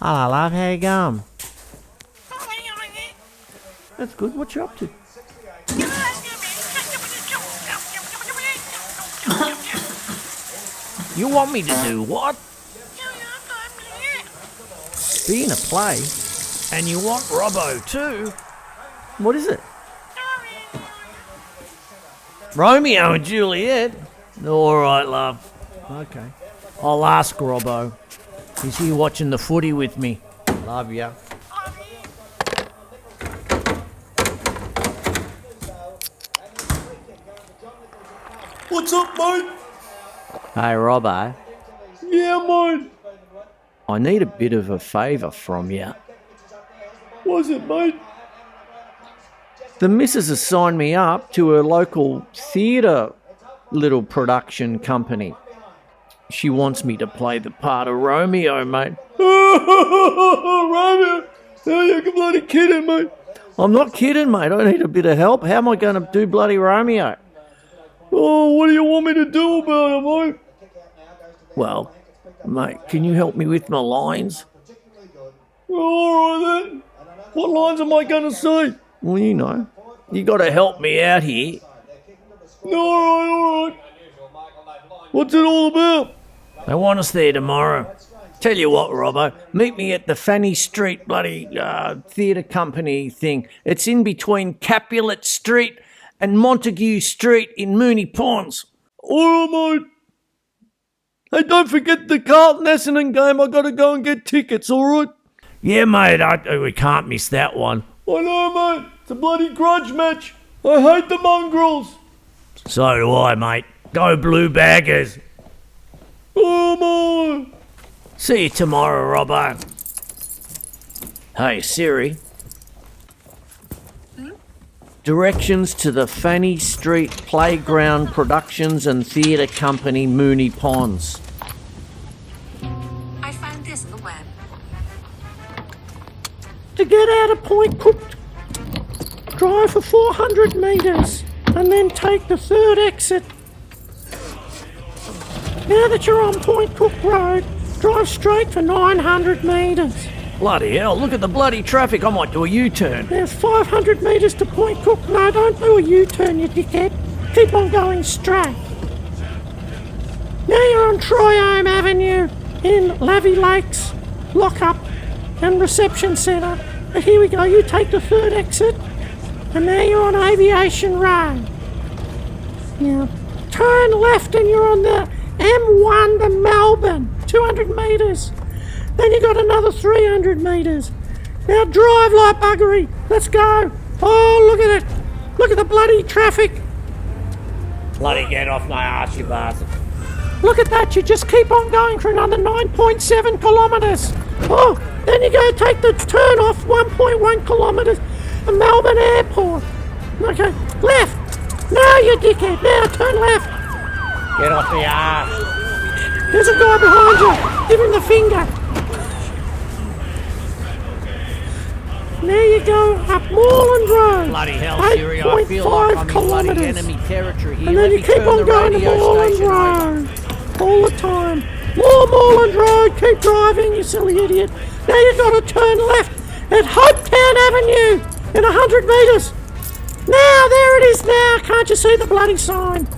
Hello, love. How you going? That's good. What you up to? You want me to do what? Be in a play? And you want Robbo too? What is it? Romeo and Juliet? All right, love. Okay. I'll ask Robbo. He's here watching the footy with me. Love ya. What's up, mate? Hey, Robbo. Yeah, mate. I need a bit of a favour from you. What's it, mate? The missus has signed me up to a local theatre little production company. She wants me to play the part of Romeo, mate. Romeo? Oh, you're bloody kidding, mate. I'm not kidding, mate. I need a bit of help. How am I going to do bloody Romeo? Oh, what do you want me to do about it, mate? Well, mate, can you help me with my lines? All right, then. What lines am I going to say? Well, you know. You got to help me out here. All right. What's it all about? They want us there tomorrow. Tell you what, Robbo, meet me at the Fanny Street bloody theatre company thing. It's in between Capulet Street and Montague Street in Mooney Ponds. All right, mate. Hey, don't forget the Carlton Essendon game. I got to go and get tickets, all right? Yeah, mate, we can't miss that one. I know, mate. It's a bloody grudge match. I hate the mongrels. So do I, mate. Go Blue Baggers. Come on. See you tomorrow, Robbo. Hey, Siri. Directions to the Fanny Street Playground Productions and Theatre Company, Mooney Ponds. I found this on the web. To get out of Point Cook, drive for 400 metres and then take the third exit. Now that you're on Point Cook Road, drive straight for 900 metres. Bloody hell, look at the bloody traffic. I might do a U-turn. There's 500 metres to Point Cook. No, don't do a U-turn, you dickhead. Keep on going straight. Now you're on Triome Avenue in Lavy Lakes, Lockup and Reception Centre. And here we go, you take the third exit. And now you're on Aviation Road. Now, turn left and you're on the M1 to Melbourne, 200 metres. Then you got another 300 metres. Now drive like buggery. Let's go. Oh, look at it. Look at the bloody traffic. Bloody get off my arse, you bastard. Look at that. You just keep on going for another 9.7 kilometres. Oh, then you go take the turn off 1.1 kilometres at Melbourne Airport. Okay, left. No, you dickhead. Now turn left. Get off the arse. There's a guy behind you. Give him the finger. Now you go up Moreland Road. Bloody hell, Siri, I feel like I'm in bloody enemy territory here. And then you keep on going to Moreland Road. All the time. More Moreland Road. Keep driving, you silly idiot. Now you've got to turn left at Hopetown Avenue in 100 metres. Now, there it is now. Can't you see the bloody sign?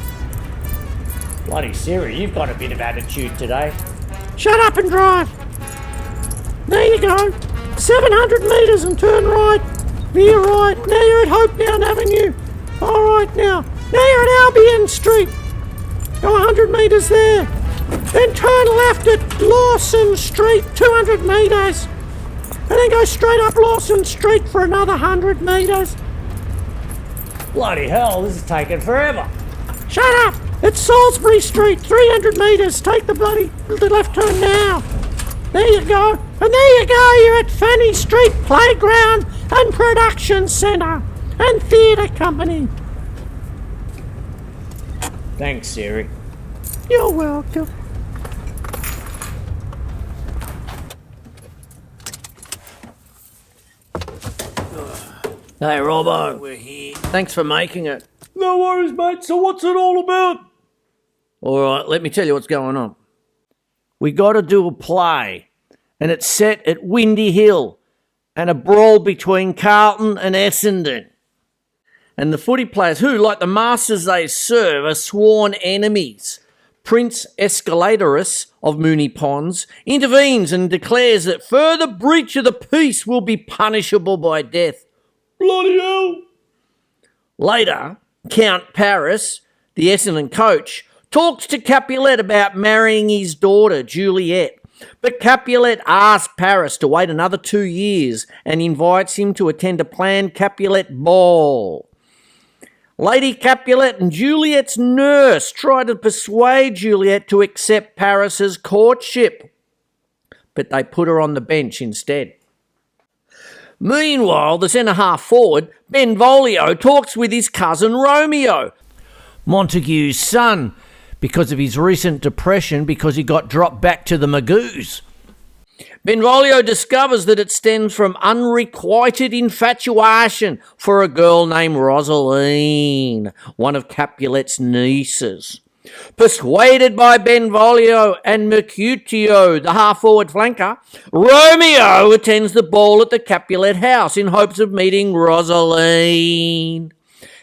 Bloody Siri, you've got a bit of attitude today. Shut up and drive. There you go. 700 metres and turn right. Veer right. Now you're at Hopetown Avenue. All right now. Now you're at Albion Street. Go 100 metres there. Then turn left at Lawson Street, 200 metres. And then go straight up Lawson Street for another 100 metres. Bloody hell, this is taking forever. Shut up! It's Salisbury Street, 300 metres. Take the bloody left turn now. There you go. And there you go. You're at Fanny Street Playground and Production Centre and Theatre Company. Thanks, Siri. You're welcome. Hey, Robbo. We're here. Thanks for making it. No worries, mate. So what's it all about? All right, let me tell you what's going on. We got to do a play, and it's set at Windy Hill, and a brawl between Carlton and Essendon. And the footy players, who, like the masters they serve, are sworn enemies. Prince Escalatorus of Moonee Ponds intervenes and declares that further breach of the peace will be punishable by death. Bloody hell! Later, Count Paris, the Essendon coach, talks to Capulet about marrying his daughter, Juliet. But Capulet asks Paris to wait another 2 years and invites him to attend a planned Capulet ball. Lady Capulet and Juliet's nurse try to persuade Juliet to accept Paris's courtship, but they put her on the bench instead. Meanwhile, the centre-half forward, Benvolio, talks with his cousin Romeo, Montague's son, because of his recent depression because he got dropped back to the Magoos. Benvolio discovers that it stems from unrequited infatuation for a girl named Rosaline, one of Capulet's nieces. Persuaded by Benvolio and Mercutio, the half-forward flanker, Romeo attends the ball at the Capulet house in hopes of meeting Rosaline.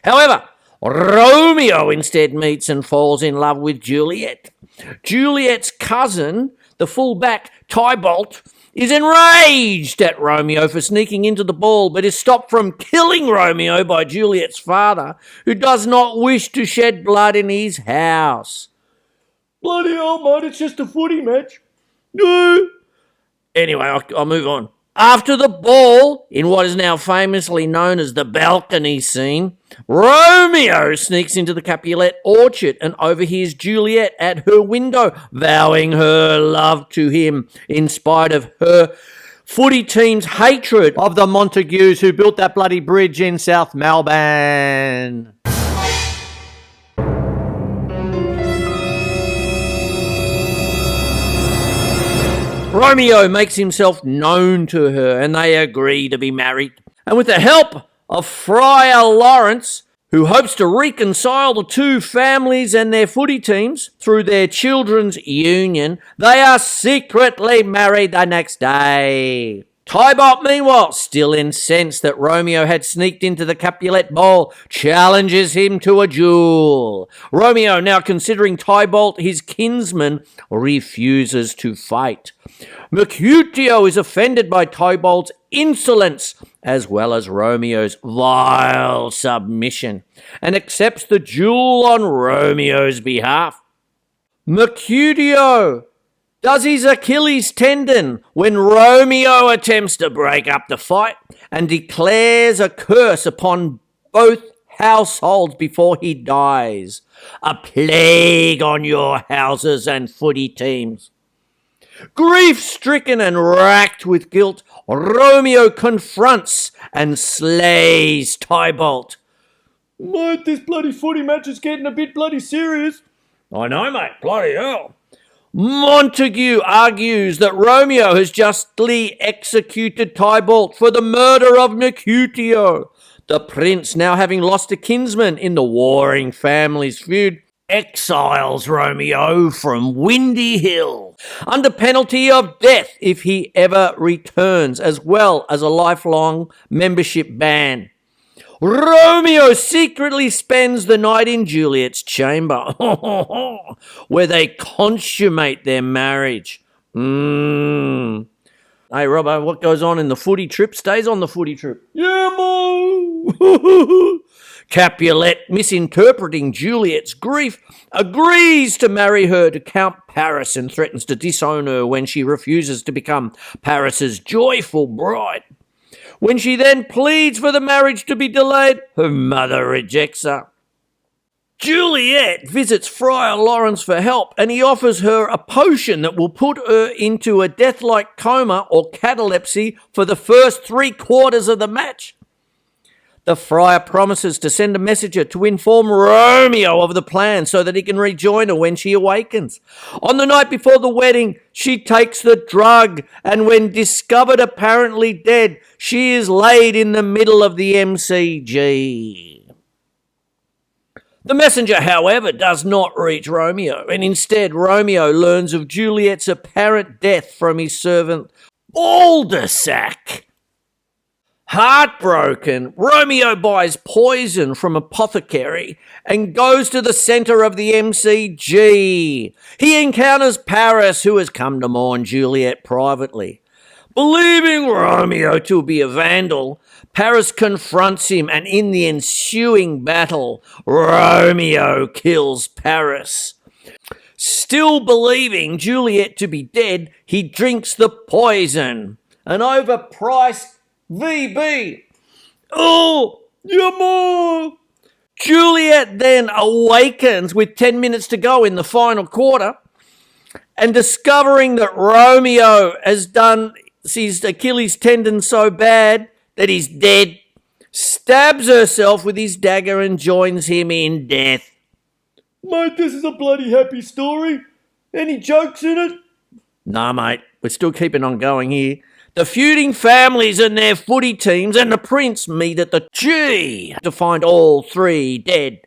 However, Romeo instead meets and falls in love with Juliet. Juliet's cousin, the full-back Tybalt, is enraged at Romeo for sneaking into the ball, but is stopped from killing Romeo by Juliet's father, who does not wish to shed blood in his house. Bloody hell, mate, it's just a footy match. No. Anyway, I'll move on. After the ball, in what is now famously known as the balcony scene, Romeo sneaks into the Capulet orchard and overhears Juliet at her window vowing her love to him in spite of her footy team's hatred of the Montagues who built that bloody bridge in South Melbourne. Romeo makes himself known to her and they agree to be married. And with the help of Friar Lawrence, who hopes to reconcile the two families and their footy teams through their children's union, they are secretly married the next day. Tybalt, meanwhile, still incensed that Romeo had sneaked into the Capulet bowl, challenges him to a duel. Romeo, now considering Tybalt his kinsman, refuses to fight. Mercutio is offended by Tybalt's insolence, as well as Romeo's vile submission, and accepts the duel on Romeo's behalf. Mercutio does his Achilles tendon when Romeo attempts to break up the fight and declares a curse upon both households before he dies. A plague on your houses and footy teams. Grief-stricken and racked with guilt, Romeo confronts and slays Tybalt. Mate, this bloody footy match is getting a bit bloody serious. I know, mate. Bloody hell. Montague argues that Romeo has justly executed Tybalt for the murder of Mercutio. The prince, now having lost a kinsman in the warring family's feud, exiles Romeo from Windy Hill under penalty of death if he ever returns, as well as a lifelong membership ban. Romeo secretly spends the night in Juliet's chamber, where they consummate their marriage. Hey, Robbo, what goes on in the footy trip stays on the footy trip. Yeah, Mo! Capulet, misinterpreting Juliet's grief, agrees to marry her to Count Paris and threatens to disown her when she refuses to become Paris's joyful bride. When she then pleads for the marriage to be delayed, her mother rejects her. Juliet visits Friar Lawrence for help, and he offers her a potion that will put her into a death-like coma or catalepsy for the first 3/4 of the match. The friar promises to send a messenger to inform Romeo of the plan so that he can rejoin her when she awakens. On the night before the wedding, she takes the drug, and when discovered apparently dead, she is laid in the middle of the MCG. The messenger, however, does not reach Romeo, and instead Romeo learns of Juliet's apparent death from his servant Baldersac. Heartbroken, Romeo buys poison from an apothecary and goes to the centre of the MCG. He encounters Paris, who has come to mourn Juliet privately. Believing Romeo to be a vandal, Paris confronts him, and in the ensuing battle, Romeo kills Paris. Still believing Juliet to be dead, he drinks the poison. An overpriced VB. Oh, you're more. Juliet then awakens with 10 minutes to go in the final quarter, and discovering that Romeo has done his Achilles tendon so bad that he's dead, stabs herself with his dagger and joins him in death. Mate, this is a bloody happy story. Any jokes in it? Nah, mate, we're still keeping on going here. The feuding families and their footy teams and the prince meet at the G to find all three dead.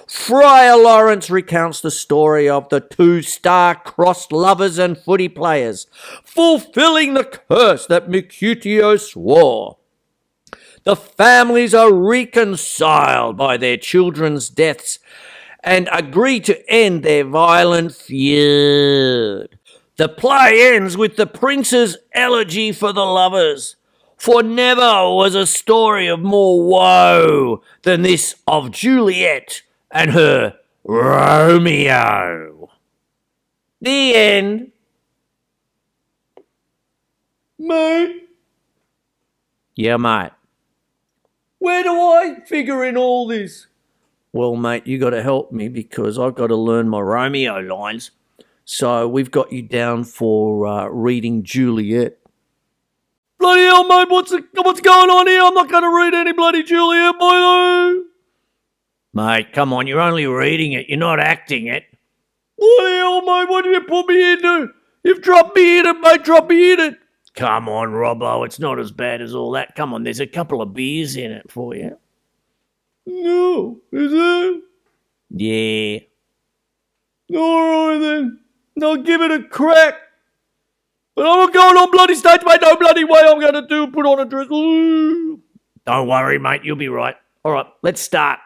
Friar Lawrence recounts the story of the two star-crossed lovers and footy players, fulfilling the curse that Mercutio swore. The families are reconciled by their children's deaths and agree to end their violent feud. The play ends with the prince's elegy for the lovers, for never was a story of more woe than this of Juliet and her Romeo. The end. Mate? Yeah, mate. Where do I figure in all this? Well, mate, you got to help me because I've got to learn my Romeo lines. So we've got you down for reading Juliet. Bloody hell, mate, what's going on here? I'm not going to read any bloody Juliet, boy. Mate, come on, you're only reading it. You're not acting it. Bloody hell, mate, what do you put me into? You've dropped me in it, mate, drop me in it. Come on, Robbo, it's not as bad as all that. Come on, there's a couple of beers in it for you. No, is it? Yeah. All right, then. I'll give it a crack. But I'm not going on bloody stage, mate. No bloody way I'm going to put on a dress. Ooh. Don't worry, mate. You'll be right. All right, let's start.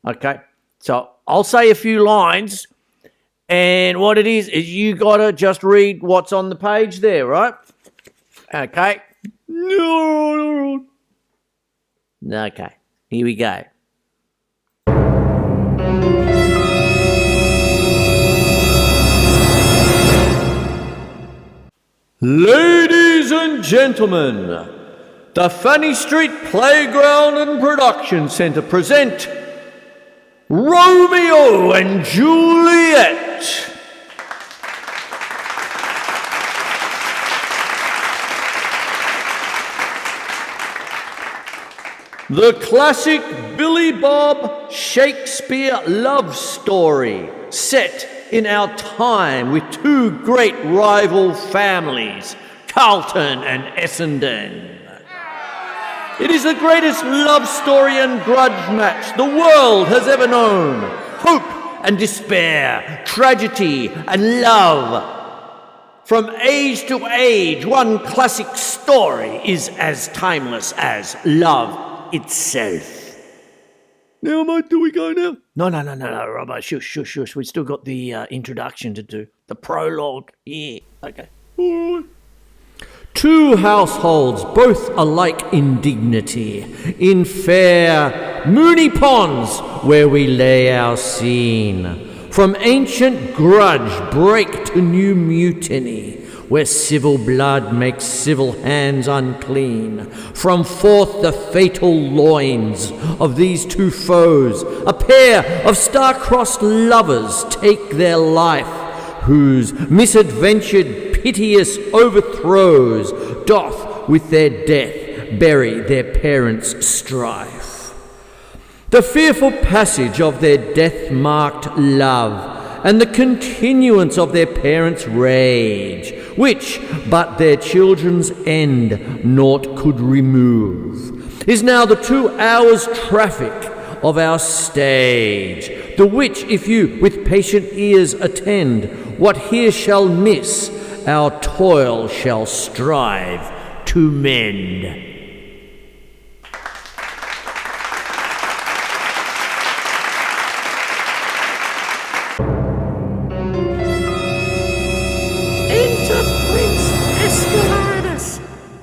Okay, so I'll say a few lines, and what it is you got to just read what's on the page there, right? Okay. No. Okay, here we go. Ladies and gentlemen, the Fanny Street Playground and Production Centre present Romeo and Juliet. The classic Billy Bob Shakespeare love story set in our time with two great rival families, Carlton and Essendon. It is the greatest love story and grudge match the world has ever known. Hope and despair, tragedy and love. From age to age, one classic story is as timeless as love itself. Now, mate, do we go now? No, Robbo, shush. We still got the introduction to do. The prologue. Yeah, okay. All right. Two households, both alike in dignity, in fair moony ponds where we lay our scene. From ancient grudge break to new mutiny, where civil blood makes civil hands unclean. From forth the fatal loins of these two foes, a pair of star-crossed lovers take their life, whose misadventured piteous overthrows doth with their death bury their parents' strife. The fearful passage of their death-marked love, and the continuance of their parents' rage, which but their children's end naught could remove, is now the 2 hours' traffic of our stage, the which if you with patient ears attend, what here shall miss, our toil shall strive to mend.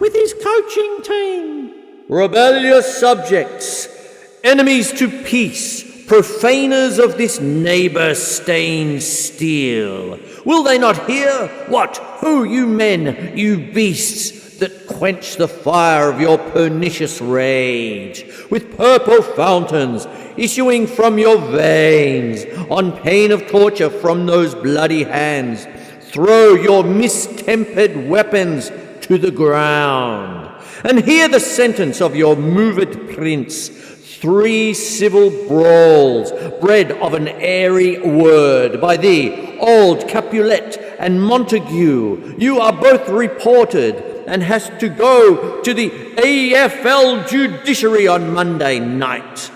With his coaching team. Rebellious subjects, enemies to peace, profaners of this neighbour-stained steel, will they not hear? What, who, you men, you beasts, that quench the fire of your pernicious rage, with purple fountains issuing from your veins, on pain of torture from those bloody hands, throw your mistempered weapons to the ground, and hear the sentence of your moved prince. 3 civil brawls, bred of an airy word, by thee, old Capulet and Montague, you are both reported, and hast to go to the AFL judiciary on Monday night.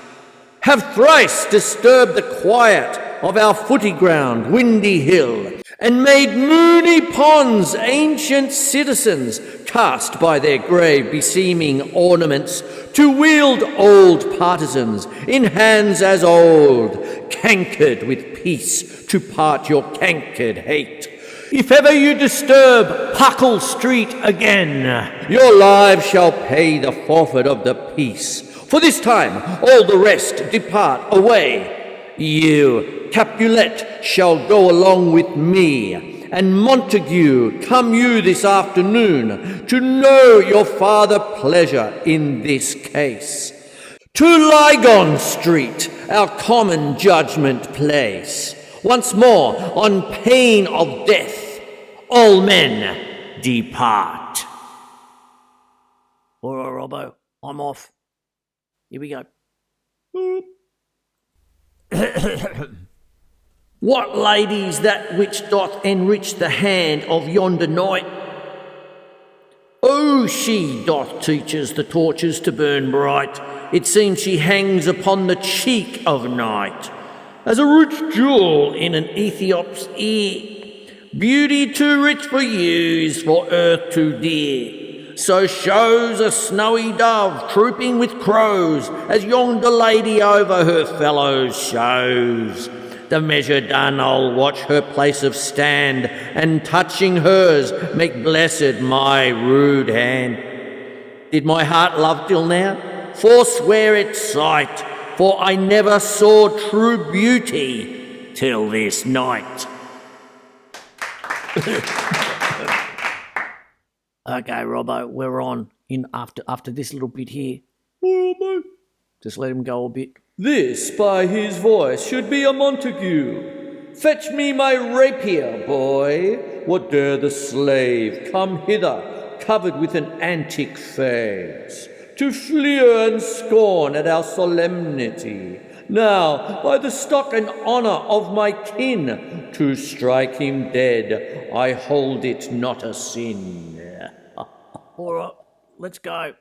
Have thrice disturbed the quiet of our footy ground, Windy Hill, and made moony ponds ancient citizens, cast by their grave beseeming ornaments, to wield old partisans in hands as old, cankered with peace to part your cankered hate. If ever you disturb Huckle Street again, your lives shall pay the forfeit of the peace. For this time all the rest depart away. You, Capulet, shall go along with me, and Montague, come you this afternoon to know your farther pleasure in this case. To Lygon Street, our common judgment place, once more on pain of death, all men depart. All right, Robbo, I'm off. Here we go. What lady's that which doth enrich the hand of yonder knight? Oh, she doth teach us the torches to burn bright. It seems she hangs upon the cheek of night, as a rich jewel in an Ethiop's ear. Beauty too rich for use, for earth too dear. So shows a snowy dove trooping with crows, as yonder lady over her fellows shows. The measure done, I'll watch her place of stand, and touching hers, make blessed my rude hand. Did my heart love till now? Forswear its sight, for I never saw true beauty till this night. Okay, Robbo, we're on in after this little bit here. Robbo. Just let him go a bit. This, by his voice, should be a Montague. Fetch me my rapier, boy. What dare the slave come hither, covered with an antic face, to fleer and scorn at our solemnity? Now, by the stock and honour of my kin, to strike him dead, I hold it not a sin. All right, let's go.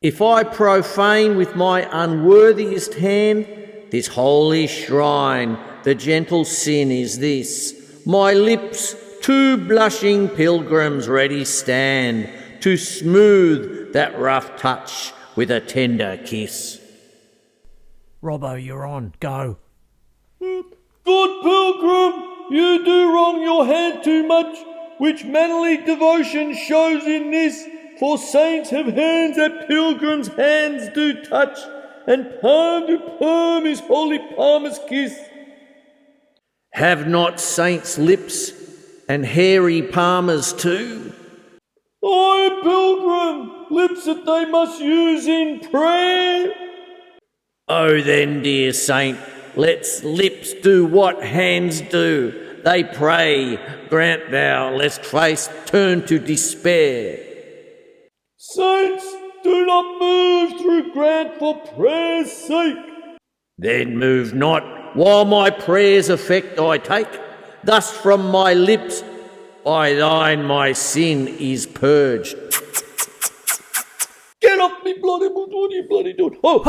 If I profane with my unworthiest hand this holy shrine, the gentle sin is this: my lips, 2 blushing pilgrims ready stand, to smooth that rough touch with a tender kiss. Robbo, you're on. Go. Good pilgrim, you do wrong your hand too much, which manly devotion shows in this. For saints have hands that pilgrims' hands do touch, and palm to palm is holy palmer's kiss. Have not saints lips, and hairy palmers too? Aye, pilgrim, lips that they must use in prayer. Oh then, dear saint, let's lips do what hands do. They pray, grant thou, lest face turn to despair. Saints, do not move through grant for prayer's sake. Then move not, while my prayer's effect I take. Thus from my lips, by thine my sin is purged. Get off me bloody, what are you bloody doing? Oh,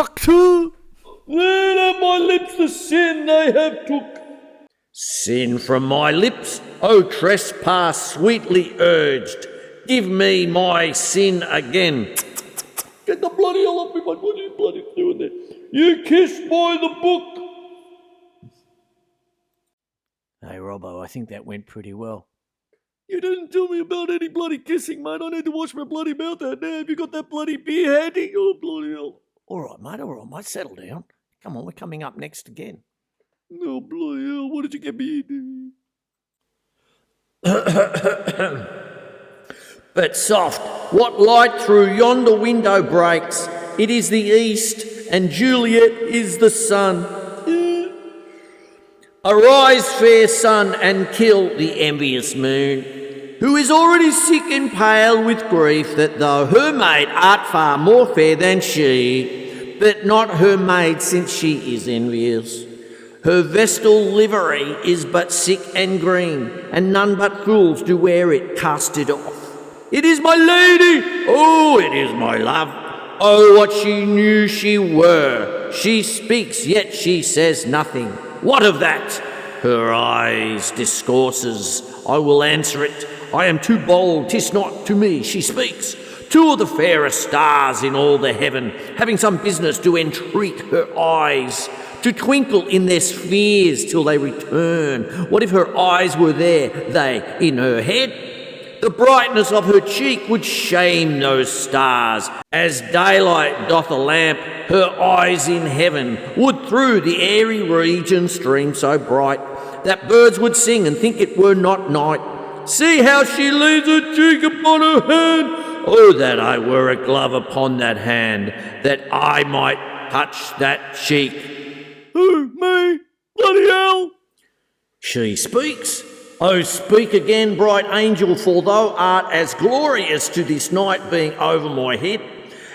Then at my lips the sin they have took. Sin from my lips, O trespass sweetly urged. Give me my sin again. Get the bloody hell off me, mate. What are you bloody doing there? You kissed by the book. Hey, Robbo, I think that went pretty well. You didn't tell me about any bloody kissing, mate. I need to wash my bloody mouth out now. Have you got that bloody beer handy? Oh, bloody hell. All right, mate. Settle down. Come on, we're coming up next again. No, bloody hell. What did you get me into? But soft, what light through yonder window breaks? It is the east, and Juliet is the sun. Arise, fair sun, and kill the envious moon, who is already sick and pale with grief that thou, her maid, art far more fair than she, but not her maid since she is envious. Her vestal livery is but sick and green, and none but fools do wear it, cast it off. It is my lady, oh, it is my love. Oh, what she knew she were. She speaks, yet she says nothing. What of that? Her eyes discourses. I will answer it. I am too bold, 'tis not to me she speaks. Two of the fairest stars in all the heaven, having some business, do entreat her eyes to twinkle in their spheres till they return. What if her eyes were there, they in her head? The brightness of her cheek would shame those stars. As daylight doth a lamp, her eyes in heaven would through the airy region stream so bright that birds would sing and think it were not night. See how she leans her cheek upon her hand. Oh, that I were a glove upon that hand, that I might touch that cheek. Who, me? Bloody hell! She speaks. Oh, speak again, bright angel, for thou art as glorious to this night being over my head,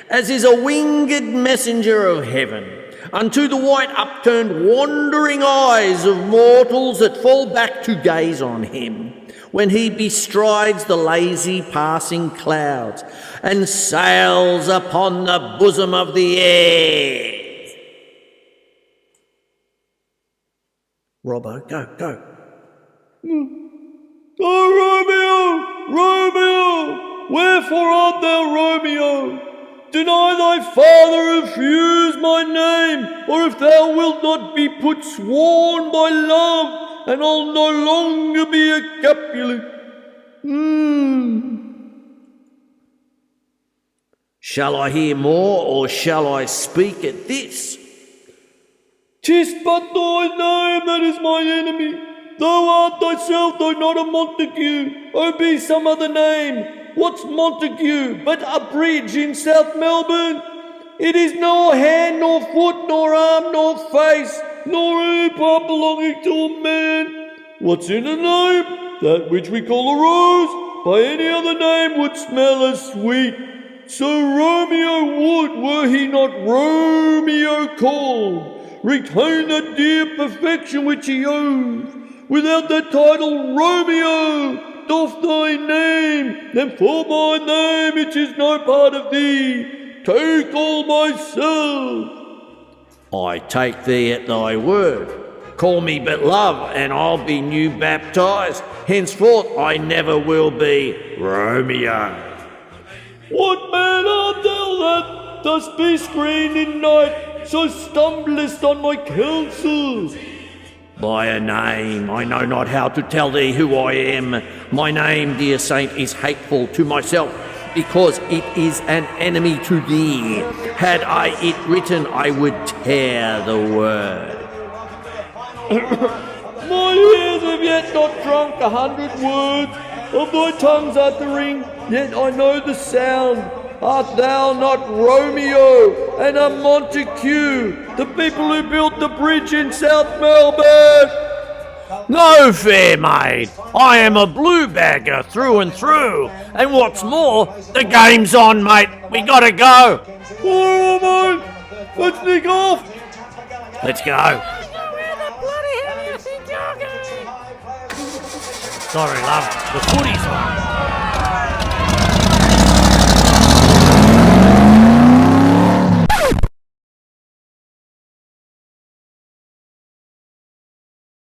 as is a winged messenger of heaven, unto the white upturned wandering eyes of mortals that fall back to gaze on him, when he bestrides the lazy passing clouds, and sails upon the bosom of the air. Robbo, go. Oh, Romeo, Romeo, wherefore art thou Romeo? Deny thy father, refuse my name, or if thou wilt not be put sworn by love, and I'll no longer be a Capulet. Shall I hear more, or shall I speak at this? 'Tis but thy name that is my enemy. Thou art thyself, though not a Montague, oh, be some other name. What's Montague but a bridge in South Melbourne? It is nor hand, nor foot, nor arm, nor face, nor any part belonging to a man. What's in a name? That which we call a rose, by any other name would smell as sweet. So Romeo would, were he not Romeo called, retain that dear perfection which he owes. Without that title, Romeo, doff thy name, then for my name, which is no part of thee, take all myself. I take thee at thy word. Call me but love, and I'll be new baptized. Henceforth I never will be Romeo. What man art thou that dost be screened in night, so stumblest on my counsels? By a name, I know not how to tell thee who I am. My name, dear saint, is hateful to myself, because it is an enemy to thee. Had I it written, I would tear the word. My ears have yet not drunk 100 words of thy tongue's uttering, yet I know the sound. Art thou not Romeo and a Montague, the people who built the bridge in South Melbourne? No, fair maid. I am a blue bagger through and through. And what's more, the game's on, mate. We gotta go. Oh, mate. Let's sneak off. Let's go. Sorry, love. The footy's on.